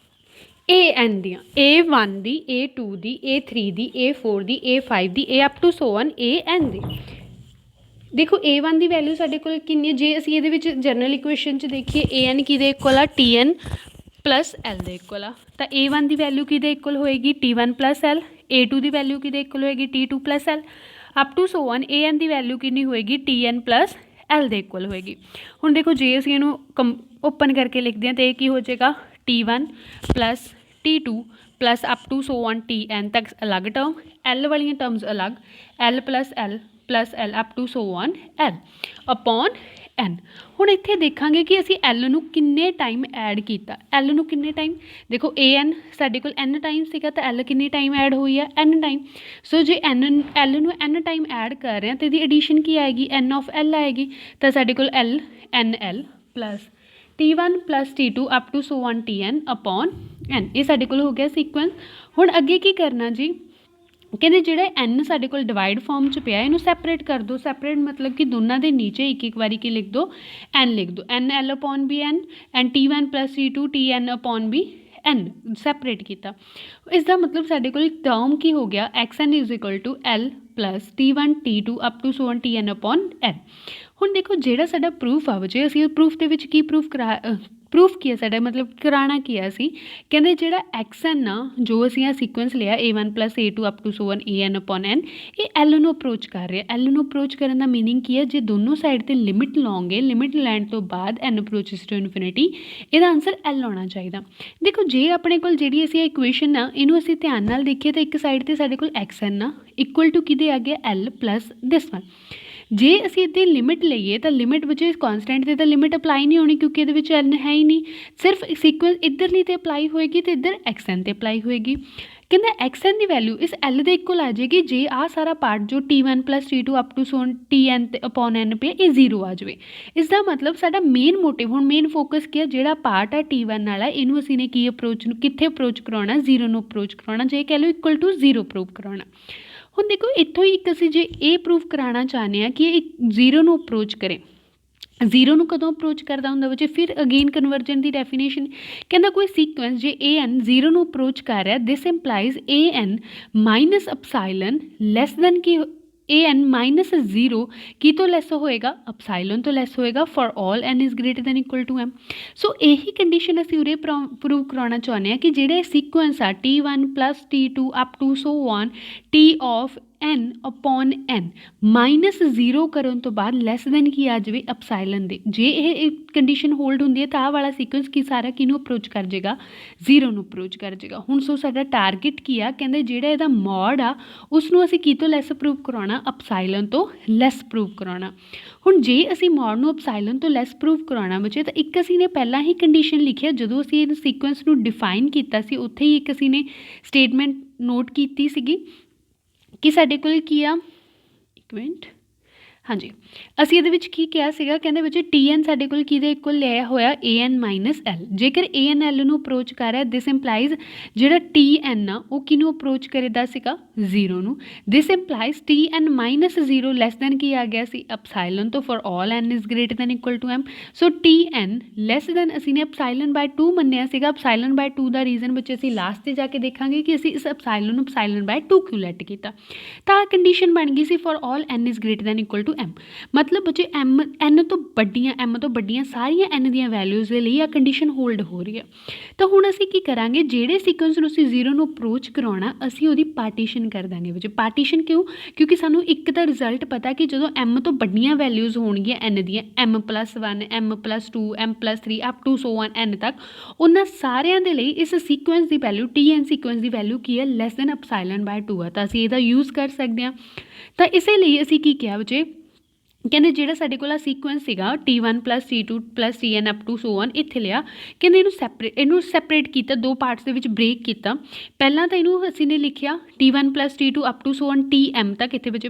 an ਦੀਆਂ a1 ਦੀ a2 ਦੀ a3 ਦੀ a4 ਦੀ a5 ਦੀ a up to so on an ਦੀ। ਦੇਖੋ a1 ਦੀ ਵੈਲਿਊ ਸਾਡੇ ਕੋਲ ਕਿੰਨੀ ਹੈ ਜੇ ਅਸੀਂ ਇਹਦੇ ਵਿੱਚ ਜਨਰਲ ਇਕੁਏਸ਼ਨ 'ਚ ਦੇਖੀਏ an ਕਿਹਦੇ ਇਕੁਅਲ ਆ tn ਪਲਸ l ਦੇ ਇਕੁਅਲ ਆ ਤਾਂ a1 ਦੀ ਵੈਲਿਊ ਕਿਹਦੇ ਇਕੁਅਲ ਹੋਏਗੀ t1 ਪਲਸ l। a2 ਦੀ ਵੈਲਿਊ ਕਿਹਦੇ ਇਕੁਅਲ ਹੋਏਗੀ t2 plus l up to so on an ਦੀ ਵੈਲਿਊ ਕਿੰਨੀ ਹੋਏਗੀ tn ਪਲਸ l ਦੇ ਇਕੁਅਲ ਹੋਏਗੀ। ਹੁਣ ਦੇਖੋ ਜੇ ਅਸੀਂ ਇਹਨੂੰ ਓਪਨ ਕਰਕੇ ਲਿਖਦੇ ਹਾਂ ਤਾਂ ਇਹ ਕੀ ਹੋ ਜਾਏਗਾ t1 plus t2 plus up to so on tn ਤੱਕ ਅਲੱਗ ਟਰਮ l ਵਾਲੀਆਂ ਟਰਮਸ ਅਲੱਗ l plus l up to so on l upon n। ਹੁਣ ਇੱਥੇ ਦੇਖਾਂਗੇ ਕਿ ਅਸੀਂ l ਨੂੰ ਕਿੰਨੇ ਟਾਈਮ ਐਡ ਕੀਤਾ l ਨੂੰ ਕਿੰਨੇ ਟਾਈਮ ਦੇਖੋ an ਸਾਡੇ ਕੋਲ n ਟਾਈਮ ਸੀਗਾ ਤਾਂ l ਕਿੰਨੇ ਟਾਈਮ ਐਡ ਹੋਈ ਆ n ਟਾਈਮ। ਸੋ ਜੇ l ਨੂੰ n ਟਾਈਮ ਐਡ ਕਰ ਰਹੇ ਹਾਂ ਤਾਂ ਇਹਦੀ ਐਡੀਸ਼ਨ ਕੀ ਆਏਗੀ n ਆਫ l ਆਏਗੀ ਤਾਂ ਸਾਡੇ ਕੋਲ nl plus t1 plus t2 up to so on tn upon n। ਇਹ ਸਾਡੇ ਕੋਲ ਹੋ ਗਿਆ ਸੀਕੁਐਂਸ। ਹੁਣ ਅੱਗੇ ਕੀ ਕਰਨਾ ਜੀ ਕਹਿੰਦੇ ਜਿਹੜਾ n ਸਾਡੇ ਕੋਲ ਡਿਵਾਈਡ ਫਾਰਮ 'ਚ ਪਿਆ ਇਹਨੂੰ ਸੈਪਰੇਟ ਕਰ ਦਿਓ। ਸੈਪਰੇਟ ਮਤਲਬ ਕਿ ਦੋਨਾਂ ਦੇ ਨੀਚੇ ਇੱਕ ਇੱਕ ਵਾਰੀ ਕੀ ਲਿਖ ਦਿਓ n ਲਿਖ ਦਿਓ n l upon b n and t1 plus t2 tn upon b n separate ਕੀਤਾ। ਇਸ ਦਾ ਮਤਲਬ ਸਾਡੇ ਕੋਲ ਟਰਮ ਕੀ ਹੋ ਗਿਆ xn is equal to l plus t1 t2 up to so on tn upon n। ਹੁਣ ਦੇਖੋ ਜਿਹੜਾ ਸਾਡਾ ਪ੍ਰੂਫ ਆ ਜੇ ਅਸੀਂ ਪ੍ਰੂਫ ਦੇ ਵਿੱਚ ਕੀ ਪ੍ਰੂਫ ਕੀ ਹੈ ਸਾਡਾ ਮਤਲਬ ਕਰਾਉਣਾ ਕੀ ਆ ਅਸੀਂ ਕਹਿੰਦੇ ਜਿਹੜਾ xn ਨਾ ਜੋ ਅਸੀਂ ਆ ਸੀਕੁਐਂਸ ਲਿਆ a1 plus a2 up to so on an upon n ਇਹ l ਨੂੰ ਅਪਰੋਚ ਕਰ ਰਿਹਾ। l ਨੂੰ ਅਪਰੋਚ ਕਰਨ ਦਾ ਮੀਨਿੰਗ ਕੀ ਹੈ ਜੇ ਦੋਨੋਂ ਸਾਈਡ 'ਤੇ ਲਿਮਿਟ ਲਾਉਂਗੇ ਲਿਮਿਟ ਲੈਣ ਤੋਂ ਬਾਅਦ n ਅਪਰੋਚਿਸ ਟੂ ਇਨਫਿਨਿਟੀ ਇਹਦਾ ਆਂਸਰ l ਆਉਣਾ ਚਾਹੀਦਾ। ਦੇਖੋ ਜੇ ਆਪਣੇ ਕੋਲ ਜਿਹੜੀ ਅਸੀਂ ਇਕੁਏਸ਼ਨ ਆ ਇਹਨੂੰ ਅਸੀਂ ਧਿਆਨ ਨਾਲ ਦੇਖੀਏ ਤਾਂ ਇੱਕ ਸਾਈਡ 'ਤੇ ਸਾਡੇ ਕੋਲ xn ਆ ਇਕੁਅਲ ਟੂ ਕਿਹਦੇ ਆ ਗਿਆ l ਪਲਸ ਦਿਸ ਵਨ। ਜੇ ਅਸੀਂ ਇਹਦੀ ਲਿਮਿਟ ਲਈਏ ਤਾਂ ਲਿਮਿਟ ਵਿੱਚ ਕੌਨਸਟੈਂਟ 'ਤੇ ਤਾਂ ਲਿਮਿਟ ਅਪਲਾਈ ਨਹੀਂ ਹੋਣੀ ਕਿਉਂਕਿ ਇਹਦੇ ਵਿੱਚ n ਹੈ ਹੀ ਨਹੀਂ। ਸਿਰਫ ਸੀਕੁਐਂਸ ਇੱਧਰਲੀ 'ਤੇ ਅਪਲਾਈ ਹੋਏਗੀ ਅਤੇ ਇੱਧਰ xn 'ਤੇ ਅਪਲਾਈ ਹੋਏਗੀ। ਕਹਿੰਦਾ xn ਦੀ ਵੈਲਿਊ ਇਸ l ਦੇ ਇਕੁਅਲ ਆ ਜਾਏਗੀ ਜੇ ਆਹ ਸਾਰਾ ਪਾਰਟ ਜੋ t1 plus t2 up to so tn ਤੇ ਅਪੋਨ n ਪਿਆ ਇਹ 0 ਆ ਜਾਵੇ। ਇਸ ਦਾ ਮਤਲਬ ਸਾਡਾ ਮੇਨ ਮੋਟਿਵ ਹੁਣ ਮੇਨ ਫੋਕਸ ਕੀ ਆ ਜਿਹੜਾ ਪਾਰਟ ਆ t1 ਵਾਲਾ ਇਹਨੂੰ ਅਸੀਂ ਨੇ ਕੀ ਅਪਰੋਚ ਨੂੰ ਕਿੱਥੇ ਅਪਰੋਚ ਕਰਾਉਣਾ 0 ਨੂੰ ਅਪਰੋਚ ਕਰਾਉਣਾ ਜੇ ਕਹਿ ਲਓ ਇਕੁਅਲ ਟੂ 0 ਪ੍ਰੂਵ ਕਰਾਉਣਾ। ਹੁਣ ਦੇਖੋ ਇੱਥੋਂ ਹੀ ਇੱਕ ਅਸੀਂ ਜੇ ਇਹ ਪ੍ਰੂਫ ਕਰਾਉਣਾ ਚਾਹੁੰਦੇ ਹਾਂ ਕਿ ਇਹ 0 ਨੂੰ ਅਪਰੋਚ ਕਰੇ 0 ਨੂੰ ਕਦੋਂ ਅਪਰੋਚ ਕਰਦਾ ਹੁੰਦਾ ਬੱਚੇ ਫਿਰ ਅਗੇਨ ਕਨਵਰਜਨ ਦੀ ਡੈਫੀਨੇਸ਼ਨ ਕਹਿੰਦਾ ਕੋਈ ਸੀਕੁਐਂਸ ਜੇ an 0 ਨੂੰ ਅਪਰੋਚ ਕਰ ਰਿਹਾ this implies an minus epsilon less than ਕੀ an ਮਾਈਨਸ 0 ਕੀ ਤੋਂ ਲੈਸ ਹੋਏਗਾ ਅਪਸਾਈਲਨ ਤੋਂ ਲੈਸ ਹੋਏਗਾ for all n is greater than equal to m। So ਇਹੀ ਕੰਡੀਸ਼ਨ ਅਸੀਂ ਉਰੇ ਪ੍ਰੂਵ ਕਰਾਉਣਾ ਚਾਹੁੰਦੇ ਹਾਂ ਕਿ ਜਿਹੜੇ ਸੀਕੁਐਂਸ ਆ t1 plus t2 up to so on t of n upon n minus 0 ਕਰਨ ਤੋਂ ਬਾਅਦ ਲੈਸ ਦੈਨ ਕੀ ਆ ਜਾਵੇ ਅਪਸਾਈਲਨ ਦੇ। ਜੇ ਇਹ ਕੰਡੀਸ਼ਨ ਹੋਲਡ ਹੁੰਦੀ ਹੈ ਤਾਂ ਆਹ ਵਾਲਾ ਸੀਕੁਐਂਸ ਕੀ ਸਾਰਾ ਕਿਹਨੂੰ ਅਪਰੋਚ ਕਰ ਜਾਏਗਾ 0 ਨੂੰ ਅਪਰੋਚ ਕਰ ਜਾਏਗਾ। ਹੁਣ ਸੋ ਸਾਡਾ ਟਾਰਗੇਟ ਕੀ ਆ ਕਹਿੰਦੇ ਜਿਹੜਾ ਇਹਦਾ ਮੋਡ ਆ ਉਸ ਨੂੰ ਅਸੀਂ ਕੀ ਤੋਂ ਲੈਸ ਪ੍ਰੂਵ ਕਰਾਉਣਾ ਅਪਸਾਈਲਨ ਤੋਂ ਲੈਸ ਪ੍ਰੂਵ ਕਰਾਉਣਾ। ਹੁਣ ਜੇ ਅਸੀਂ ਮੋਡ ਨੂੰ ਅਪਸਾਈਲਨ ਤੋਂ ਲੈਸ ਪ੍ਰੂਵ ਕਰਾਉਣਾ ਬੱਚੇ ਤਾਂ ਇੱਕ ਅਸੀਂ ਨੇ ਪਹਿਲਾਂ ਹੀ ਕੰਡੀਸ਼ਨ ਲਿਖਿਆ ਜਦੋਂ ਅਸੀਂ ਇਹ ਸੀਕੁਐਂਸ ਨੂੰ ਡਿਫਾਈਨ ਕੀਤਾ ਸੀ ਉੱਥੇ ਹੀ ਇੱਕ ਅਸੀਂ ਨੇ ਸਟੇਟਮੈਂਟ ਨੋਟ ਕੀਤੀ ਸੀਗੀ कि साडे कोल की आ, एक मिनट, हाँ जी, ਅਸੀਂ ਇਹਦੇ ਵਿੱਚ ਕੀ ਕਿਹਾ ਸੀਗਾ, ਕਹਿੰਦੇ ਬੱਚੇ TN ਸਾਡੇ ਕੋਲ ਕਿਹਦੇ ਇਕੁਅਲ ਲਿਆ ਹੋਇਆ AN ਮਾਈਨਸ L। ਜੇਕਰ AN L ਨੂੰ ਅਪਰੋਚ ਕਰ ਰਿਹਾ, ਦਿਸ ਇੰਪਲਾਈਜ਼ ਜਿਹੜਾ TN ਆ ਉਹ ਕਿਹਨੂੰ ਅਪਰੋਚ ਕਰਦਾ ਸੀਗਾ, 0 ਨੂੰ। This implies TN minus 0 less than ਕੀ ਆ ਗਿਆ ਸੀ, ਅਪਸਾਈਲਨ ਤੋਂ, for all n is greater than equal to m। So TN less than ਅਸੀਂ ਨੇ ਅਪਸਾਈਲਨ ਬਾਈ 2 ਮੰਨਿਆ ਸੀਗਾ। ਅਪਸਾਈਲਨ ਬਾਈ 2 ਦਾ ਰੀਜ਼ਨ ਵਿੱਚ ਅਸੀਂ ਲਾਸਟ 'ਤੇ ਜਾ ਕੇ ਦੇਖਾਂਗੇ ਕਿ ਅਸੀਂ ਇਸ ਅਪਸਾਈਲਨ ਨੂੰ ਅਪਸਾਈਲਨ ਬਾਈ 2 ਕਿਉਂ ਲੈਟ ਕੀਤਾ। ਤਾਂ ਕੰਡੀਸ਼ਨ ਬਣ ਗਈ ਸੀ for all n is greater than equal to m। मतलब बच्चे n तो ਵੱਡੀਆਂ ਸਾਰੀਆਂ n ਦੀਆਂ ਵੈਲਿਊਜ਼ ਦੇ ਲਈ ਆ ਕੰਡੀਸ਼ਨ ਹੋਲਡ ਹੋ ਰਹੀ ਹੈ। ਤਾਂ ਹੁਣ ਅਸੀਂ ਕੀ ਕਰਾਂਗੇ, ਜਿਹੜੇ ਸੀਕੁਐਂਸ ਨੂੰ ਅਸੀਂ 0 ਨੂੰ ਅਪਰੋਚ ਕਰਾਉਣਾ, ਅਸੀਂ ਉਹਦੀ ਪਾਰਟੀਸ਼ਨ ਕਰ ਦਾਂਗੇ ਬੱਚੇ। ਪਾਰਟੀਸ਼ਨ ਕਿਉਂ, ਕਿਉਂਕਿ ਸਾਨੂੰ ਇੱਕ ਤਾਂ ਰਿਜ਼ਲਟ ਪਤਾ ਕਿ ਜਦੋਂ m ਤੋਂ ਵੱਡੀਆਂ ਵੈਲਿਊਜ਼ ਹੋਣਗੀਆਂ n ਦੀਆਂ, m+1 m+2 m+3 up to so on n ਤੱਕ, ਉਹਨਾਂ ਸਾਰਿਆਂ ਦੇ ਲਈ ਇਸ ਸੀਕੁਐਂਸ ਦੀ ਵੈਲਿਊ TN ਸੀਕੁਐਂਸ ਦੀ ਵੈਲਿਊ ਕੀ ਹੈ, ਲੈਸ ਦੈਨ ਅਪਸਾਈਲਨ ਬਾਈ 2 ਆ। ਤਾਂ ਅਸੀਂ ਇਹਦਾ ਯੂਜ਼ ਕਰ ਸਕਦੇ ਹਾਂ। ਤਾਂ ਇਸੇ ਲਈ ਅਸੀਂ ਕੀ ਕਿਹਾ ਬੱਚੇ, ਕਹਿੰਦੇ ਜਿਹੜਾ ਸਾਡੇ ਕੋਲ ਆ ਸੀਕੁਐਂਸ ਸੀਗਾ T1 + T2 + Tn up to so on, ਇੱਥੇ ਲਿਆ। ਕਹਿੰਦੇ ਇਹਨੂੰ ਸੈਪਰੇਟ ਕੀਤਾ, ਦੋ ਪਾਰਟਸ ਦੇ ਵਿੱਚ ਬ੍ਰੇਕ ਕੀਤਾ। ਪਹਿਲਾਂ ਤਾਂ ਇਹਨੂੰ ਅਸੀਂ ਨੇ ਲਿਖਿਆ T1 + T2 up to so on Tm ਤੱਕ, ਇੱਥੇ ਵਿੱਚ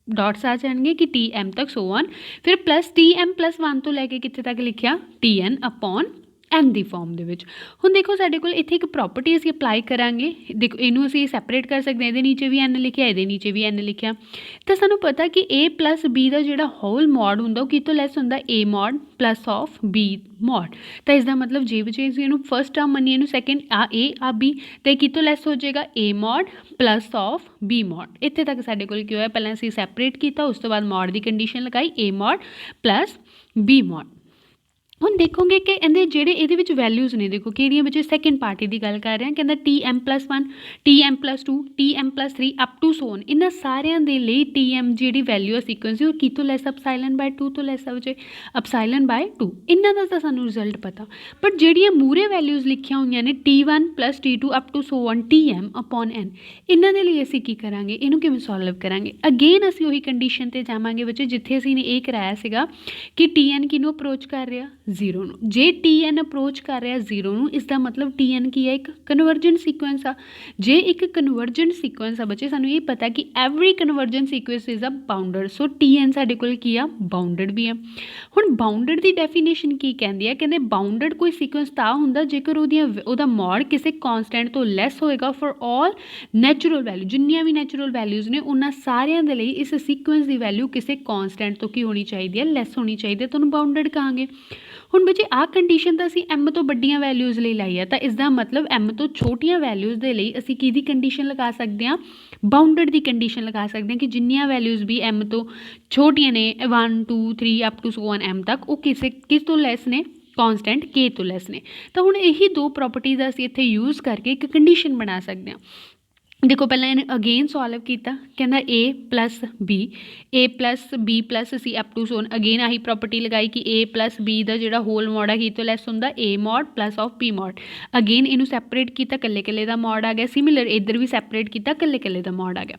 ਡਾਟਸ ਆ ਜਾਣਗੇ ਕਿ Tm ਤੱਕ ਸੋ ਔਨ। ਫਿਰ ਪਲੱਸ Tm+1 ਤੋਂ ਲੈ ਕੇ ਕਿੱਥੇ ਤੱਕ ਲਿਖਿਆ, Tn ਅਪੋਨ n ਦੀ ਫਾਰਮ ਦੇ ਵਿੱਚ। ਹੁਣ ਦੇਖੋ ਸਾਡੇ ਕੋਲ ਇੱਥੇ ਇੱਕ ਪ੍ਰੋਪਰਟੀ ਅਸੀਂ ਅਪਲਾਈ ਕਰਾਂਗੇ। ਦੇਖੋ ਇਹਨੂੰ ਅਸੀਂ ਸੈਪਰੇਟ ਕਰ ਸਕਦੇ ਹਾਂ, ਇਹਦੇ ਨੀਚੇ ਵੀ n ਲਿਖਿਆ, ਇਹਦੇ ਨੀਚੇ ਵੀ n ਲਿਖਿਆ। ਤਾਂ ਸਾਨੂੰ ਪਤਾ ਕਿ a + b ਦਾ ਜਿਹੜਾ ਹੋਲ ਮੋਡ ਹੁੰਦਾ ਉਹ ਕਿਤੋਂ ਲੈਸ ਹੁੰਦਾ, a mode plus of b mode. ਤਾਂ ਇਸ ਦਾ ਮਤਲਬ ਜੇ ਬੱਚੇ ਅਸੀਂ ਇਹਨੂੰ ਫਸਟ ਟਰਮ ਮੰਨੀਏ, ਇਹਨੂੰ ਸੈਕਿੰਡ ਆ a ਆ b, ਤੇ ਕਿਤੋਂ ਲੈਸ ਹੋ ਜਾਏਗਾ, a mode plus of b mode. ਇੱਥੇ ਤੱਕ ਸਾਡੇ ਕੋਲ ਕੀ ਹੋਇਆ, ਪਹਿਲਾਂ ਅਸੀਂ ਸੈਪਰੇਟ ਕੀਤਾ, ਉਸ ਤੋਂ ਬਾਅਦ ਮੋਡ ਦੀ ਕੰਡੀਸ਼ਨ ਲਗਾਈ, a mode plus b mode. ਹੁਣ ਦੇਖੋਗੇ ਕਿ ਇਹਦੇ ਜਿਹੜੇ ਇਹਦੇ ਵਿੱਚ ਵੈਲਿਊਜ਼ ਨੇ, ਦੇਖੋ ਕਿਹੜੀਆਂ ਬੱਚੇ, ਸੈਕਿੰਡ ਪਾਰਟੀ ਦੀ ਗੱਲ ਕਰ ਰਹੇ ਹਾਂ। ਕਹਿੰਦਾ Tm+1 Tm+2 Tm+3 up to so on, ਇਹਨਾਂ ਸਾਰਿਆਂ ਦੇ ਲਈ Tm ਜਿਹੜੀ ਵੈਲਿਊ ਆ ਸੀਕੁਐਂਸ ਦੀ, ਉਹ ਕਿਤੋਂ ਲੈਸ, ਅਪਸਾਈਲਨ ਬਾਈ 2 ਤੋਂ ਲੈਸ ਆ ਬੱਚੇ, ਅਪਸਾਈਲਨ ਬਾਈ 2। ਇਹਨਾਂ ਦਾ ਤਾਂ ਸਾਨੂੰ ਰਿਜ਼ਲਟ ਪਤਾ, ਬਟ ਜਿਹੜੀਆਂ ਮੂਰੇ ਵੈਲਿਊਜ਼ ਲਿਖੀਆਂ ਹੋਈਆਂ ਨੇ T1 + T2 up to so on Tm upon n, ਇਹਨਾਂ ਦੇ ਲਈ ਅਸੀਂ ਕੀ ਕਰਾਂਗੇ, ਇਹਨੂੰ ਕਿਵੇਂ ਸੋਲਵ ਕਰਾਂਗੇ। ਅਗੇਨ ਅਸੀਂ ਉਹੀ ਕੰਡੀਸ਼ਨ 'ਤੇ ਜਾਵਾਂਗੇ ਬੱਚੇ ਜਿੱਥੇ ਅਸੀਂ ਨੇ ਇਹ ਕਰਾਇਆ ਸੀਗਾ ਕਿ Tn ਕਿਹਨੂੰ ਅਪਰੋਚ ਕਰ ਰਿਹਾ, 0 ਨੂੰ। ਜੇ Tn ਅਪਰੋਚ ਕਰ ਰਿਹਾ 0 ਨੂੰ, ਇਸ ਦਾ ਮਤਲਬ Tn ਕੀ ਹੈ, ਇੱਕ ਕਨਵਰਜੈਂਟ ਸੀਕੁਐਂਸ ਆ। ਜੇ ਇੱਕ ਕਨਵਰਜੈਂਟ ਸੀਕੁਐਂਸ ਆ ਬੱਚੇ, ਸਾਨੂੰ ਇਹ ਪਤਾ ਕਿ every convergent sequence is a bounded. So Tn ਸਾਡੇ ਕੋਲ ਕੀ ਆ, ਬਾਊਂਡਡ ਵੀ ਆ। ਹੁਣ ਬਾਊਂਡਡ ਦੀ ਡੈਫੀਨੇਸ਼ਨ ਕੀ ਕਹਿੰਦੀ ਹੈ, ਕਹਿੰਦੇ ਬਾਊਂਡਡ ਕੋਈ ਸੀਕੁਐਂਸ ਤਾਂ ਹੁੰਦਾ ਜੇਕਰ ਉਹਦਾ ਮੋਡ ਕਿਸੇ ਕੌਂਸਟੈਂਟ ਤੋਂ ਲੈਸ ਹੋਏਗਾ ਫॉर ऑल ਨੈਚੁਰਲ ਵੈਲਿਊ। ਜਿੰਨੀਆਂ ਵੀ ਨੈਚੁਰਲ ਵੈਲਿਊਜ਼ ਨੇ ਉਹਨਾਂ ਸਾਰਿਆਂ ਦੇ ਲਈ ਇਸ ਸੀਕੁਐਂਸ ਦੀ ਵੈਲਿਊ ਕਿਸੇ ਕੌਂਸਟੈਂਟ ਤੋਂ ਕੀ ਹੋਣੀ ਚਾਹੀਦੀ ਹੈ, ਲੈਸ ਹੋਣੀ ਚਾਹੀਦੀ ਹੈ, ਤੁਹਾਨੂੰ ਬਾਊਂਡਡ ਕਹਾਂਗੇ। ਹੁਣ ਬੱਚੇ ਆਹ ਕੰਡੀਸ਼ਨ ਤਾਂ ਅਸੀਂ m ਤੋਂ ਵੱਡੀਆਂ ਵੈਲਿਊਜ਼ ਲਈ ਲਾਈ ਆ, ਤਾਂ ਇਸ ਦਾ ਮਤਲਬ m ਤੋਂ ਛੋਟੀਆਂ ਵੈਲਿਊਜ਼ ਦੇ ਲਈ ਅਸੀਂ ਕਿਹਦੀ ਕੰਡੀਸ਼ਨ ਲਗਾ ਸਕਦੇ ਹਾਂ, ਬਾਊਂਡਡ ਦੀ ਕੰਡੀਸ਼ਨ ਲਗਾ ਸਕਦੇ ਹਾਂ ਕਿ ਜਿੰਨੀਆਂ ਵੈਲਿਊਜ਼ ਵੀ m ਤੋਂ ਛੋਟੀਆਂ ਨੇ, 1 2 3 up to so on m ਤੱਕ, ਉਹ ਕਿਸ ਤੋਂ ਲੈਸ ਨੇ, ਕੌਂਸਟੈਂਟ k ਤੋਂ ਲੈਸ ਨੇ। ਤਾਂ ਹੁਣ ਇਹੀ ਦੋ ਪ੍ਰੋਪਰਟੀਜ਼ ਅਸੀਂ ਇੱਥੇ ਯੂਜ਼ ਕਰਕੇ ਇੱਕ ਕੰਡੀਸ਼ਨ ਬਣਾ ਸਕਦੇ ਹਾਂ। ਦੇਖੋ ਪਹਿਲਾਂ ਇਹਨੇ ਅਗੇਨ ਸੋਲਵ ਕੀਤਾ, ਕਹਿੰਦਾ a + b a + b + c up to so on. Again ਆਹੀ ਪ੍ਰੋਪਰਟੀ ਲਗਾਈ ਕਿ a + b ਦਾ ਜਿਹੜਾ ਹੋਲ ਮੋਡ ਹੈ ਕਿਤੋਂ ਲੈਸ ਹੁੰਦਾ, a mode plus of b mode. Again ਇਹਨੂੰ ਸੈਪਰੇਟ ਕੀਤਾ, ਇਕੱਲੇ ਇਕੱਲੇ ਦਾ ਮੋਡ ਆ ਗਿਆ। ਸਿਮਿਲਰ ਇੱਧਰ ਵੀ ਸੈਪਰੇਟ ਕੀਤਾ, ਇਕੱਲੇ ਇਕੱਲੇ ਦਾ ਮੋਡ ਆ ਗਿਆ।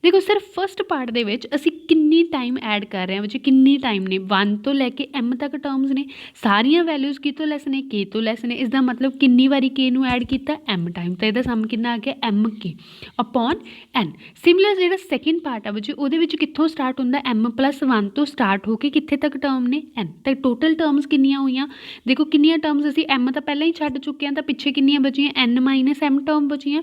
ਦੇਖੋ ਸਿਰਫ ਫਸਟ ਪਾਰਟ ਦੇ ਵਿੱਚ ਅਸੀਂ ਕਿੰਨੀ ਟਾਈਮ ਐਡ ਕਰ ਰਹੇ ਹਾਂ ਬੱਚੇ, ਕਿੰਨੀ ਟਾਈਮ ਨੇ, 1 ਤੋਂ ਲੈ ਕੇ m ਤੱਕ ਟਰਮਸ ਨੇ, ਸਾਰੀਆਂ ਵੈਲਿਊਜ਼ ਕਿਤੋਂ ਲੈਸ ਨੇ, k ਤੋਂ ਲੈਸ ਨੇ। ਇਸ ਦਾ ਮਤਲਬ ਕਿੰਨੀ ਵਾਰੀ k ਨੂੰ ਐਡ ਕੀਤਾ, m ਟਾਈਮ। ਤਾਂ ਇਹਦਾ ਸਮ ਕਿੰਨਾ ਆ ਗਿਆ, mk ਅਪੋਨ n। ਸਿਮਿਲਰ ਜਿਹੜਾ ਸੈਕਿੰਡ ਪਾਰਟ ਆ ਬੱਚੇ, ਉਹਦੇ ਵਿੱਚ ਕਿੱਥੋਂ ਸਟਾਰਟ ਹੁੰਦਾ, m+1 ਤੋਂ ਸਟਾਰਟ ਹੋ ਕੇ ਕਿੱਥੇ ਤੱਕ ਟਰਮ ਨੇ, n ਤਾਂ ਟੋਟਲ ਟਰਮਸ ਕਿੰਨੀਆਂ ਹੋਈਆਂ, ਦੇਖੋ ਕਿੰਨੀਆਂ ਟਰਮਸ ਅਸੀਂ m ਤਾਂ ਪਹਿਲਾਂ ਹੀ ਛੱਡ ਚੁੱਕੇ ਹਾਂ, ਤਾਂ ਪਿੱਛੇ ਕਿੰਨੀਆਂ ਬਚੀਆਂ, n - m ਟਰਮ ਬਚੀਆਂ।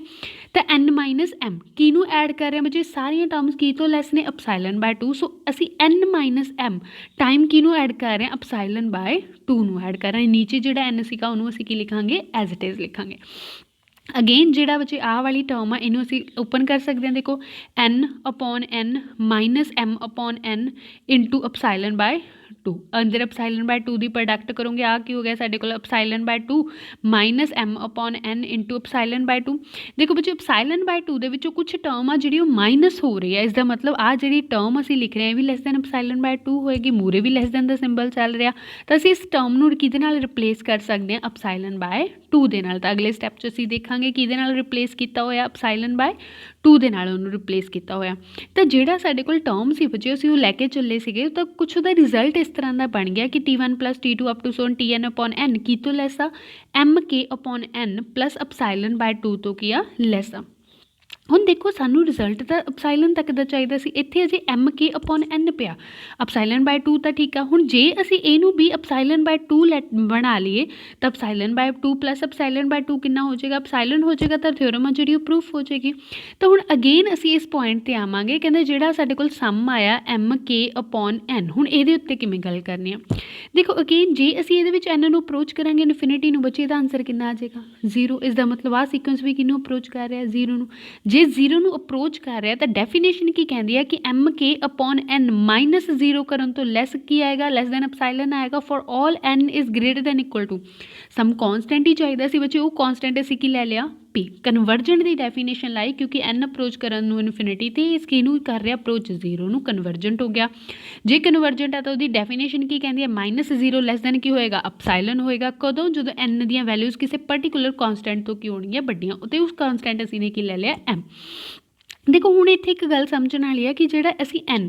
ਤਾਂ n - m ਕਿਹਨੂੰ ਐਡ ਕਰ ਰਹੇ ਹਾਂ ਬੱਚੇ, ਸਾਰੀਆਂ ਟਰਮਸ ਕੀ ਤੋਂ ਲੈਸ ਨੇ, ਅਪਸਾਈਲਨ ਬਾਈ 2। ਸੋ ਅਸੀਂ n - m ਟਾਈਮ ਕਿਹਨੂੰ ਐਡ ਕਰ ਰਹੇ ਹਾਂ, ਅਪਸਾਈਲਨ ਬਾਈ 2 ਨੂੰ ਐਡ ਕਰ ਰਹੇ ਹਾਂ। ਨੀਚੇ ਜਿਹੜਾ n ਸੀਗਾ ਉਹਨੂੰ ਅਸੀਂ ਕੀ ਲਿਖਾਂਗੇ, ਐਜ਼ ਇਟ ਇਜ਼ ਲਿਖਾਂਗੇ। ਅਗੇਨ ਜਿਹੜਾ ਬੱਚੇ ਆਹ ਵਾਲੀ ਟਰਮ ਆ, ਇਹਨੂੰ ਅਸੀਂ ਓਪਨ ਕਰ ਸਕਦੇ ਹਾਂ। ਦੇਖੋ n/n - m/n ਇੰਟੂ ਅਪਸਾਈਲਨ ਬਾਈ 2। ਅੰਦਰ ਅਪਸਾਈਲਨ ਬਾਈ 2 ਦੀ ਪ੍ਰੋਡਕਟ ਕਰੋਗੇ, ਆ ਕੀ ਹੋ ਗਿਆ ਸਾਡੇ ਕੋਲ, ਅਪਸਾਈਲਨ ਬਾਈ 2 - m/n ਇੰਟੂ ਅਪਸਾਈਲਨ ਬਾਈ 2। ਦੇਖੋ ਬੱਚੇ ਅਪਸਾਈਲਨ ਬਾਈ 2 ਦੇ ਵਿੱਚੋਂ ਕੁਛ ਟਰਮ ਆ ਜਿਹੜੀ ਉਹ ਮਾਈਨਸ ਹੋ ਰਹੀ ਹੈ। ਇਸ ਦਾ ਮਤਲਬ ਆਹ ਜਿਹੜੀ ਟਰਮ ਅਸੀਂ ਲਿਖ ਰਹੇ ਹਾਂ ਇਹ ਵੀ ਲੈਸ ਦੈਨ ਅਪਸਾਈਲਨ ਬਾਈ 2 ਹੋਏਗੀ, ਮੂਰੇ ਵੀ ਲੈਸ ਦੈਨ ਦਾ ਸਿੰਬਲ ਚੱਲ ਰਿਹਾ। ਤਾਂ ਅਸੀਂ ਇਸ ਟਰਮ ਨੂੰ ਕਿਹਦੇ ਨਾਲ ਰਿਪਲੇਸ ਕਰ ਸਕਦੇ ਹਾਂ, ਅਪਸਾਈਲਨ ਬਾਈ 2 ਦੇ ਨਾਲ। ਤਾਂ ਅਗਲੇ ਸਟੈਪ 'ਚ ਅਸੀਂ ਦੇਖਾਂਗੇ ਕਿਹਦੇ ਨਾਲ ਰਿਪਲੇਸ ਕੀਤਾ ਹੋਇਆ, ਅਪਸਾਈਲਨ ਬਾਈ 2 ਦੇ ਨਾਲ ਉਹਨੂੰ ਰਿਪਲੇਸ ਕੀਤਾ ਹੋਇਆ। ਤਾਂ ਜਿਹੜਾ ਸਾਡੇ ਕੋਲ ਟਰਮ ਸੀ ਬੱਚੇ ਅਸੀਂ ਉਹ ਲੈ ਕੇ ਚੱਲੇ ਸੀਗੇ, ਤਾਂ ਕੁਛ ਉਹਦਾ ਰਿਜ਼ਲਟ ਇਸ ਤਰ੍ਹਾਂ ਦਾ ਬਣ ਗਿਆ ਕਿ T1 + T2 up to so on Tn upon n ਕੀ ਤੋਂ ਲੈਸ ਆ, mk upon n plus epsilon by 2 ਤੋਂ ਕੀ ਆ, ਲੈਸ ਆ। ਹੁਣ ਦੇਖੋ ਸਾਨੂੰ ਰਿਜ਼ਲਟ ਤਾਂ ਐਪਸਾਈਲਨ ਤੱਕ ਦਾ ਚਾਹੀਦਾ ਸੀ, ਇੱਥੇ ਅਜੇ MK/N ਪਿਆ। ਐਪਸਾਈਲਨ ਬਾਈ 2 ਤਾਂ ਠੀਕ ਆ, ਹੁਣ ਜੇ ਅਸੀਂ ਇਹਨੂੰ ਵੀ ਐਪਸਾਈਲਨ ਬਾਈ 2 ਬਣਾ ਲਈਏ ਤਾਂ ਐਪਸਾਈਲਨ ਬਾਈ 2 ਪਲੱਸ ਐਪਸਾਈਲਨ ਬਾਈ 2 ਕਿੰਨਾ ਹੋ ਜਾਏਗਾ, ਐਪਸਾਈਲਨ ਹੋ ਜਾਏਗਾ, ਤਾਂ ਥਿਓਰਮ ਆ ਜਿਹੜੀ ਉਹ ਪ੍ਰੂਫ ਹੋ ਜਾਏਗੀ। ਤਾਂ ਹੁਣ ਅਗੇਨ ਅਸੀਂ ਇਸ ਪੁਆਇੰਟ 'ਤੇ ਆਵਾਂਗੇ, ਕਹਿੰਦੇ ਜਿਹੜਾ ਸਾਡੇ ਕੋਲ ਸਮ ਆਇਆ MK/N, ਹੁਣ ਇਹਦੇ ਉੱਤੇ ਕਿਵੇਂ ਗੱਲ ਕਰਨੀ ਆ। ਦੇਖੋ ਅਗੇਨ ਜੇ ਅਸੀਂ ਇਹਦੇ ਵਿੱਚ n ਨੂੰ ਅਪਰੋਚ ਕਰਾਂਗੇ ਇਨਫਿਨਿਟੀ ਨੂੰ, ਬੱਚੇ ਦਾ ਆਨਸਰ ਕਿੰਨਾ ਆ ਜਾਏਗਾ 0। ਇਸ ਦਾ ਮਤਲਬ ਆਹ ਸੀਕੁਐਂਸ ਵੀ ਕਿਹਨੂੰ ਅਪਰੋਚ ਕਰ ਰਿਹਾ 0 ਨੂੰ। ਜੇ 0 ਨੂੰ ਅਪਰੋਚ ਕਰ ਰਿਹਾ ਤਾਂ ਡੈਫੀਨੇਸ਼ਨ ਕੀ ਕਹਿੰਦੀ ਹੈ ਕਿ MK/N ਮਾਈਨਸ 0 ਕਰਨ ਤੋਂ ਲੈਸ ਕੀ ਆਏਗਾ, ਲੈਸ ਦੈਨ ਐਪਸਾਈਲਨ ਆਏਗਾ for all n is greater than equal to some constant ਹੀ ਚਾਹੀਦਾ ਸੀ ਬੱਚੇ, ਉਹ ਕੌਨਸਟੈਂਟ ਅਸੀਂ ਕੀ ਲੈ ਲਿਆ P। ਕਨਵਰਜੈਂਟ ਦੀ ਡੈਫੀਨੇਸ਼ਨ ਲਾਈ ਕਿਉਂਕਿ n ਅਪਰੋਚ ਕਰਨ ਨੂੰ ਇਨਫਿਨਿਟੀ ਤੇ ਇਸ ਕਿਹਨੂੰ ਕਰ ਰਿਹਾ ਅਪਰੋਚ 0 ਨੂੰ, ਕਨਵਰਜੈਂਟ ਹੋ ਗਿਆ। ਜੇ ਕਨਵਰਜੈਂਟ ਆ ਤਾਂ ਉਹਦੀ ਡੈਫੀਨੇਸ਼ਨ ਕੀ ਕਹਿੰਦੀ ਹੈ ਮਾਈਨਸ 0 ਲੈਸ ਦੈਨ ਕੀ ਹੋਏਗਾ ਐਪਸਾਈਲਨ ਹੋਏਗਾ। ਕਦੋਂ, ਜਦੋਂ n ਦੀਆਂ ਵੈਲਿਊਜ਼ ਕਿਸੇ ਪਰਟੀਕੂਲਰ ਕੌਨਸਟੈਂਟ ਤੋਂ ਕੀ ਹੋਣਗੀਆਂ ਵੱਡੀਆਂ, ਤੇ ਉਸ ਕੌਨਸਟੈਂਟ ਅਸੀਂ ਨੇ ਕੀ ਲੈ ਲਿਆ m। ਦੇਖੋ ਹੁਣ ਇੱਥੇ ਇੱਕ ਗੱਲ ਸਮਝਣ ਵਾਲੀ ਹੈ ਕਿ ਜਿਹੜਾ ਅਸੀਂ n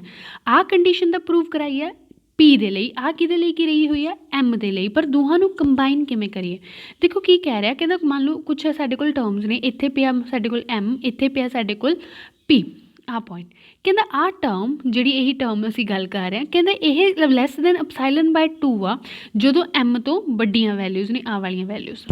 ਆਹ ਕੰਡੀਸ਼ਨ ਦਾ ਪ੍ਰੂਵ ਕਰਾਈ ਹੈ P ਦੇ ਲਈ, ਆਹ ਕਿਹਦੇ ਲਈ ਕੀ ਰਹੀ ਹੋਈ ਹੈ M ਦੇ ਲਈ, ਪਰ ਦੋਹਾਂ ਨੂੰ ਕੰਬਾਈਨ ਕਿਵੇਂ ਕਰੀਏ। ਦੇਖੋ ਕੀ ਕਹਿ ਰਿਹਾ, ਕਹਿੰਦਾ ਮੰਨ ਲਓ ਕੁਛ ਸਾਡੇ ਕੋਲ ਟਰਮਸ ਨੇ, ਇੱਥੇ ਪਿਆ ਸਾਡੇ ਕੋਲ M, ਇੱਥੇ ਪਿਆ ਸਾਡੇ ਕੋਲ P, ਆਹ ਪੁਆਇੰਟ। ਕਹਿੰਦਾ ਆਹ ਟਰਮ ਜਿਹੜੀ ਇਹੀ ਟਰਮ ਅਸੀਂ ਗੱਲ ਕਰ ਰਹੇ ਹਾਂ, ਕਹਿੰਦਾ ਇਹ ਲੈਸ ਦੈਨ ਐਪਸਾਈਲਨ ਬਾਈ 2 ਆ ਜਦੋਂ M ਤੋਂ ਵੱਡੀਆਂ ਵੈਲਿਊਜ਼ ਨੇ, ਆਹ ਵਾਲੀਆਂ ਵੈਲਿਊਜ਼।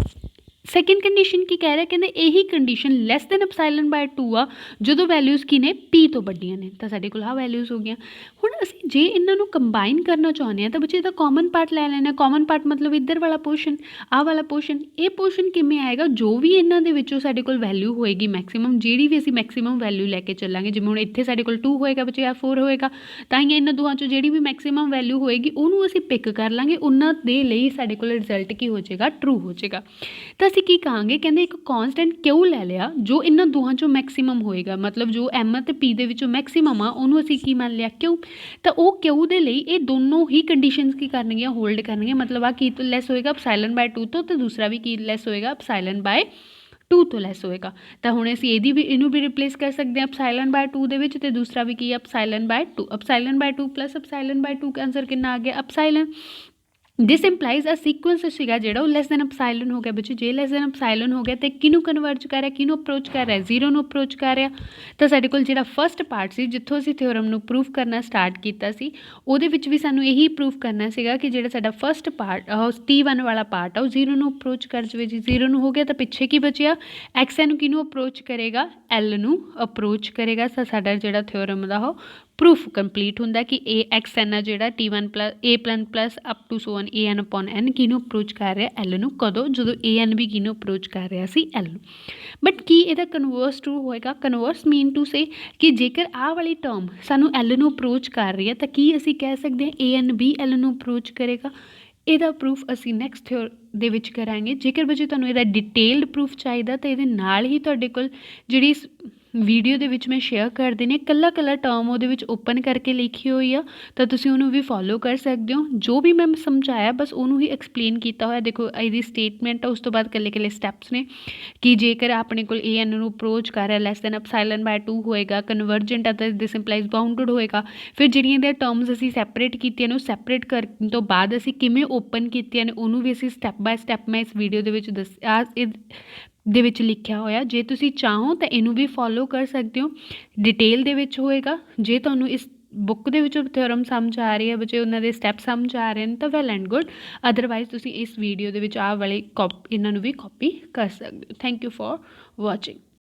ਸੈਕਿੰਡ ਕੰਡੀਸ਼ਨ ਕੀ ਕਹਿ ਰਿਹਾ, ਕਹਿੰਦੇ ਇਹੀ ਕੰਡੀਸ਼ਨ ਲੈਸ ਦੈਨ ਐਪਸਾਈਲਨ ਬਾਈ 2 ਆ ਜਦੋਂ ਵੈਲਿਊਜ਼ ਕੀ ਨੇ P ਤੋਂ ਵੱਡੀਆਂ ਨੇ, ਤਾਂ ਸਾਡੇ ਕੋਲ ਆਹ ਵੈਲਿਊਜ਼ ਹੋ ਗਈਆਂ। ਹੁਣ ਅਸੀਂ ਜੇ ਇਹਨਾਂ ਨੂੰ ਕੰਬਾਈਨ ਕਰਨਾ ਚਾਹੁੰਦੇ ਹਾਂ ਤਾਂ ਬੱਚੇ ਇਹਦਾ ਕਾਮਨ ਪਾਰਟ ਲੈ ਲੈਣਾ। ਕਾਮਨ ਪਾਰਟ ਮਤਲਬ ਇੱਧਰ ਵਾਲਾ ਪੋਰਸ਼ਨ, ਆਹ ਵਾਲਾ ਪੋਰਸ਼ਨ। ਇਹ ਪੋਰਸ਼ਨ ਕਿਵੇਂ ਆਏਗਾ, ਜੋ ਵੀ ਇਹਨਾਂ ਦੇ ਵਿੱਚੋਂ ਸਾਡੇ ਕੋਲ ਵੈਲਿਊ ਹੋਏਗੀ ਮੈਕਸਿਮਮ, ਜਿਹੜੀ ਵੀ ਅਸੀਂ ਮੈਕਸਿਮਮ ਵੈਲਿਊ ਲੈ ਕੇ ਚੱਲਾਂਗੇ, ਜਿਵੇਂ ਹੁਣ ਇੱਥੇ ਸਾਡੇ ਕੋਲ 2 ਹੋਏਗਾ ਬੱਚੇ, ਆ 4 ਹੋਏਗਾ, ਤਾਂ ਹੀ ਇਹਨਾਂ ਦੋਹਾਂ 'ਚੋਂ ਜਿਹੜੀ ਵੀ ਮੈਕਸਿਮਮ ਵੈਲਿਊ ਹੋਏਗੀ ਉਹਨੂੰ ਅਸੀਂ ਪਿਕ ਕਰ ਲਾਂਗੇ, ਉਹਨਾਂ ਦੇ ਲਈ ਸਾਡੇ ਕੋਲ ਰਿਜ਼ਲਟ ਕੀ ਹੋ ਜਾਏਗਾ ਟਰੂ ਹੋ ਜਾਏਗਾ। ਤਾਂ ਅਸੀਂ ਕੀ ਕਹਾਂਗੇ, ਕਹਿੰਦੇ ਇੱਕ ਕਾਂਸਟੈਂਟ ਕਿਊ ਲੈ ਲਿਆ ਜੋ ਇਹਨਾਂ ਦੋਹਾਂ 'ਚੋਂ ਮੈਕਸਿਮਮ ਹੋਏਗਾ, ਮਤਲਬ ਜੋ M ਅਤੇ P ਦੇ ਵਿੱਚੋਂ ਮੈਕਸਿਮਮ ਆ ਉਹਨੂੰ ਅਸੀਂ ਕੀ ਮੰਨ ਲਿਆ ਕਿਊ। ਤਾਂ ਉਹ ਕਿਊ ਦੇ ਲਈ ਇਹ ਦੋਨੋਂ ਹੀ ਕੰਡੀਸ਼ਨਸ ਕੀ ਕਰਨਗੀਆਂ ਹੋਲਡ ਕਰਨਗੀਆਂ, ਮਤਲਬ ਆ ਕੀ ਤੋਂ ਲੈਸ ਹੋਏਗਾ ਐਪਸਾਈਲਨ ਬਾਈ 2 ਤੋਂ, ਤੇ ਦੂਸਰਾ ਵੀ ਕੀ ਲੈਸ ਹੋਏਗਾ ਐਪਸਾਈਲਨ ਬਾਈ 2 ਤੋਂ ਲੈਸ ਹੋਏਗਾ। ਤਾਂ ਹੁਣ ਅਸੀਂ ਇਹਨੂੰ ਵੀ ਰਿਪਲੇਸ ਕਰ ਸਕਦੇ ਹਾਂ ਐਪਸਾਈਲਨ ਬਾਈ 2 ਦੇ ਵਿੱਚ, ਤੇ ਦੂਸਰਾ ਵੀ ਕੀ ਹੈ ਐਪਸਾਈਲਨ ਬਾਈ 2। ਐਪਸਾਈਲਨ ਬਾਈ 2 ਪਲੱਸ ਐਪਸਾਈਲਨ ਬਾਈ 2 ਆਨਸਰ ਕਿੰਨਾ ਆ ਗਿਆ ਐਪਸਾਈਲਨ। ਦਿਸ ਇੰਪਲਾਈਜ਼ ਅ ਸੀਕੁਐਂਸ ਸੀਗਾ ਜਿਹੜਾ ਉਹ ਲੈਸ ਦੈਨ ਐਪਸਾਈਲਨ ਹੋ ਗਿਆ ਬੱਚੇ। ਜੇ ਲੈਸ ਦੈਨ ਐਪਸਾਈਲਨ ਹੋ ਗਿਆ ਤੇ ਕਿਹਨੂੰ ਕਨਵਰਜ ਕਰ ਰਿਹਾ, ਕਿਹਨੂੰ ਅਪਰੋਚ ਕਰ ਰਿਹਾ 0 ਨੂੰ ਅਪਰੋਚ ਕਰ ਰਿਹਾ। ਤਾਂ ਸਾਡੇ ਕੋਲ ਜਿਹੜਾ ਫਸਟ ਪਾਰਟ ਸੀ ਜਿੱਥੋਂ ਅਸੀਂ ਥਿਓਰਮ ਨੂੰ ਪ੍ਰੂਫ ਕਰਨਾ ਸਟਾਰਟ ਕੀਤਾ ਸੀ, ਉਹਦੇ ਵਿੱਚ ਵੀ ਸਾਨੂੰ ਇਹੀ ਪ੍ਰੂਫ ਕਰਨਾ ਸੀਗਾ ਕਿ ਜਿਹੜਾ ਸਾਡਾ ਫਸਟ ਪਾਰਟ T1 ਵਾਲਾ ਪਾਰਟ ਆ ਉਹ 0 ਨੂੰ ਅਪਰੋਚ ਕਰ ਜਾਵੇ। ਜੀ 0 ਨੂੰ ਹੋ ਗਿਆ ਤਾਂ ਪਿੱਛੇ ਕੀ ਬਚਿਆ, XN ਨੂੰ ਕਿਹਨੂੰ ਅਪਰੋਚ ਕਰੇਗਾ L ਨੂੰ ਅਪਰੋਚ ਕਰੇਗਾ। ਤਾਂ ਸਾਡਾ ਜਿਹੜਾ ਥਿਓਰਮ ਦਾ ਉਹ ਪ੍ਰੂਫ ਕੰਪਲੀਟ ਹੁੰਦਾ ਕਿ XN ਆ ਜਿਹੜਾ T1 plus A plus up to so on AN/N ਕਿਹਨੂੰ ਅਪਰੋਚ ਕਰ ਰਿਹਾ L ਨੂੰ, ਕਦੋਂ, ਜਦੋਂ AN ਵੀ ਕਿਹਨੂੰ ਅਪਰੋਚ ਕਰ ਰਿਹਾ ਸੀ L ਨੂੰ। ਬਟ ਕੀ ਇਹਦਾ ਕਨਵਰਸ ਟਰੂ ਹੋਏਗਾ, ਕਨਵਰਸ ਮੀਨ ਟੂ ਸੇ ਕਿ ਜੇਕਰ ਆਹ ਵਾਲੀ ਟਰਮ ਸਾਨੂੰ L ਨੂੰ ਅਪਰੋਚ ਕਰ ਰਹੀ ਹੈ ਤਾਂ ਕੀ ਅਸੀਂ ਕਹਿ ਸਕਦੇ ਹਾਂ AN ਵੀ L ਨੂੰ ਅਪਰੋਚ ਕਰੇਗਾ। ਇਹਦਾ ਪ੍ਰੂਫ ਅਸੀਂ ਨੈਕਸਟ ਥਿਓਰ ਦੇ ਵਿੱਚ ਕਰਾਂਗੇ। ਜੇਕਰ ਬੱਚੇ ਤੁਹਾਨੂੰ ਇਹਦਾ ਡਿਟੇਲਡ ਪ੍ਰੂਫ ਚਾਹੀਦਾ ਤਾਂ ਇਹਦੇ ਨਾਲ ਹੀ ਤੁਹਾਡੇ ਕੋਲ ਜਿਹੜੀ ਵੀਡੀਓ ਦੇ ਵਿੱਚ ਮੈਂ ਸ਼ੇਅਰ ਕਰ ਦੇਣੀ ਕੱਲਾ ਟਰਮ ਉਹਦੇ ਵਿੱਚ ਓਪਨ ਕਰਕੇ ਲਿਖੀ ਹੋਈ ਆ, ਤਾਂ ਤੁਸੀਂ ਉਹਨੂੰ ਵੀ ਫੋਲੋ ਕਰ ਸਕਦੇ ਹੋ। ਜੋ ਵੀ ਮੈਂ ਸਮਝਾਇਆ ਬਸ ਉਹਨੂੰ ਹੀ ਐਕਸਪਲੇਨ ਕੀਤਾ ਹੋਇਆ। ਦੇਖੋ ਇਹਦੀ ਸਟੇਟਮੈਂਟ ਆ, ਉਸ ਤੋਂ ਬਾਅਦ ਕੱਲੇ ਸਟੈਪਸ ਨੇ ਕਿ ਜੇਕਰ ਆਪਣੇ ਕੋਲ AN ਨੂੰ ਅਪਰੋਚ ਕਰ ਰਿਹਾ ਲੈਸ ਦੈਨ ਐਪਸਾਈਲਨ ਬਾਈ 2 ਹੋਏਗਾ, ਕਨਵਰਜੈਂਟ ਆ ਤਾਂ ਦਿਸ ਇੰਪਲਾਈਜ਼ ਬਾਊਂਡਡ ਹੋਏਗਾ। ਫਿਰ ਜਿਹੜੀਆਂ ਇਹਦੀਆਂ ਟਰਮਸ ਅਸੀਂ ਸੈਪਰੇਟ ਕੀਤੀਆਂ ਨੇ ਉਹ ਸੈਪਰੇਟ ਕਰਨ ਤੋਂ ਬਾਅਦ ਅਸੀਂ ਕਿਵੇਂ ਓਪਨ ਕੀਤੀਆਂ ਨੇ ਉਹਨੂੰ ਵੀ ਅਸੀਂ ਸਟੈਪ ਬਾਏ ਸਟੈਪ ਮੈਂ ਇਸ ਵੀਡੀਓ ਦੇ ਵਿੱਚ ਦੇ ਵਿੱਚ ਲਿਖਿਆ ਹੋਇਆ। ਜੇ ਤੁਸੀਂ ਚਾਹੋ ਤਾਂ ਇਹਨੂੰ ਵੀ ਫੋਲੋ ਕਰ ਸਕਦੇ ਹੋ, ਡਿਟੇਲ ਦੇ ਵਿੱਚ ਹੋਏਗਾ। ਜੇ ਤੁਹਾਨੂੰ ਇਸ ਬੁੱਕ ਦੇ ਵਿੱਚੋਂ ਥਿਓਰਮ ਸਮਝ ਆ ਰਹੀ ਹੈ ਬੱਚੇ, ਉਹਨਾਂ ਦੇ ਸਟੈਪ ਸਮਝ ਆ ਰਹੇ ਨੇ ਤਾਂ ਵੈਲ ਐਂਡ ਗੁੱਡ, ਅਦਰਵਾਈਜ਼ ਤੁਸੀਂ ਇਸ ਵੀਡੀਓ ਦੇ ਵਿੱਚ ਆਹ ਵਾਲੇ ਇਹਨਾਂ ਨੂੰ ਵੀ ਕਾਪੀ ਕਰ ਸਕਦੇ ਹੋ। Thank you for watching.